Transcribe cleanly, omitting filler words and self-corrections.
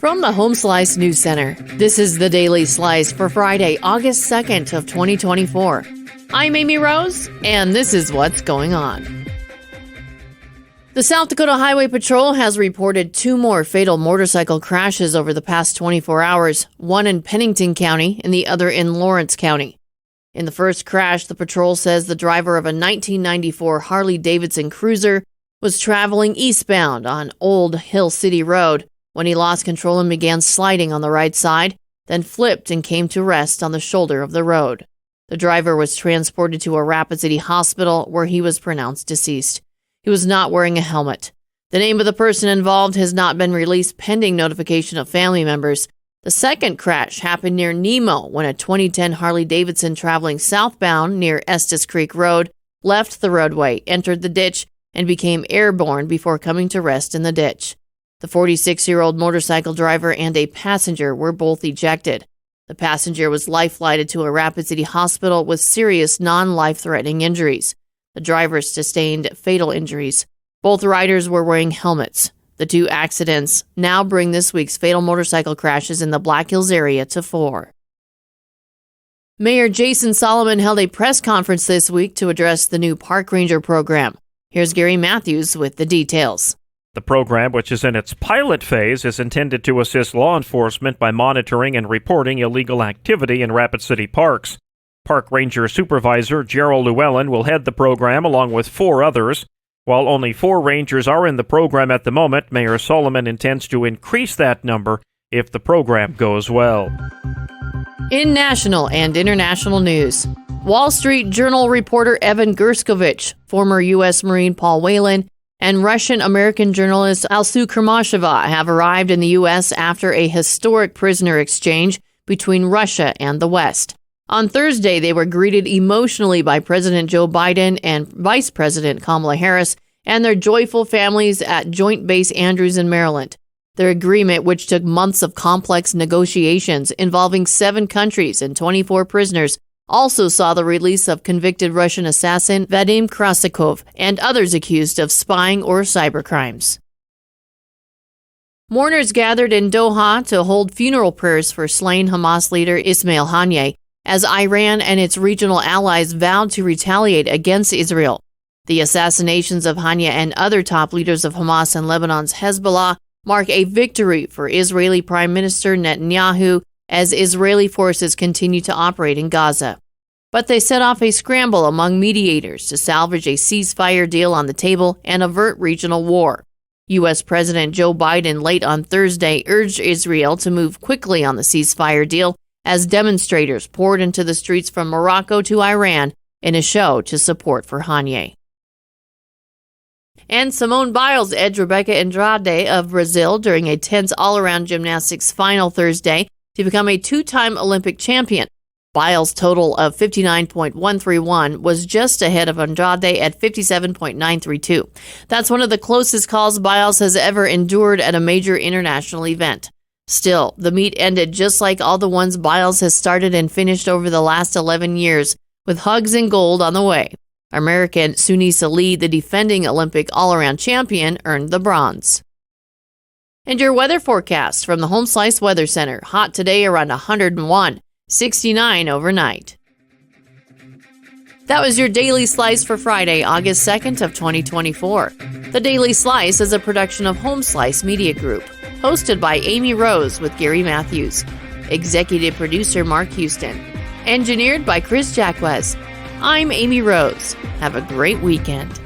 From the Home Slice News Center, this is the Daily Slice for Friday, August 2nd of 2024. I'm Amy Rose, and this is what's going on. The South Dakota Highway Patrol has reported 2 more fatal motorcycle crashes over the past 24 hours, one in Pennington County and the other in Lawrence County. In the first crash, the patrol says the driver of a 1994 Harley-Davidson Cruiser was traveling eastbound on Old Hill City Road when he lost control and began sliding on the right side, then flipped and came to rest on the shoulder of the road. The driver was transported to a Rapid City hospital where he was pronounced deceased. He was not wearing a helmet. The name of the person involved has not been released pending notification of family members. The second crash happened near Nemo when a 2010 Harley-Davidson traveling southbound near Estes Creek Road left the roadway, entered the ditch, and became airborne before coming to rest in the ditch. The 46-year-old motorcycle driver and a passenger were both ejected. The passenger was life-flighted to a Rapid City hospital with serious non-life-threatening injuries. The driver sustained fatal injuries. Both riders were wearing helmets. The 2 accidents now bring this week's fatal motorcycle crashes in the Black Hills area to 4. Mayor Jason Salamun held a press conference this week to address the new park ranger program. Here's Gary Matthews with the details. The program, which is in its pilot phase, is intended to assist law enforcement by monitoring and reporting illegal activity in Rapid City parks. Park Ranger Supervisor Gerald Whelan will head the program along with 4 others. While only 4 rangers are in the program at the moment, Mayor Salamun intends to increase that number if the program goes well. In national and international news, Wall Street Journal reporter Evan Gershkovich, former U.S. Marine Paul Whelan, and Russian-American journalist Alsu Kurmasheva have arrived in the U.S. after a historic prisoner exchange between Russia and the West. On Thursday, they were greeted emotionally by President Joe Biden and Vice President Kamala Harris and their joyful families at Joint Base Andrews in Maryland. Their agreement, which took months of complex negotiations involving 7 countries and 24 prisoners, also saw the release of convicted Russian assassin Vadim Krasikov and others accused of spying or cybercrimes. Mourners gathered in Doha to hold funeral prayers for slain Hamas leader Ismail Haniyeh as Iran and its regional allies vowed to retaliate against Israel. The assassinations of Haniyeh and other top leaders of Hamas and Lebanon's Hezbollah mark a victory for Israeli Prime Minister Netanyahu as Israeli forces continue to operate in Gaza. But they set off a scramble among mediators to salvage a ceasefire deal on the table and avert regional war. U.S. President Joe Biden late on Thursday urged Israel to move quickly on the ceasefire deal as demonstrators poured into the streets from Morocco to Iran in a show to support for Haniyeh. And Simone Biles edged Rebeca Andrade of Brazil during a tense all-around gymnastics final Thursday to become a 2-time Olympic champion. Biles' total of 59.131 was just ahead of Andrade at 57.932. That's one of the closest calls Biles has ever endured at a major international event. Still, the meet ended just like all the ones Biles has started and finished over the last 11 years, with hugs and gold on the way. American Sunisa Lee, the defending Olympic all-around champion, earned the bronze. And your weather forecast from the Home Slice Weather Center. Hot today around 101, 69 overnight. That was your Daily Slice for Friday, August 2nd of 2024. The Daily Slice is a production of Home Slice Media Group, hosted by Amy Rose with Gary Matthews. Executive producer Mark Houston. Engineered by Chris Jacquez. I'm Amy Rose. Have a great weekend.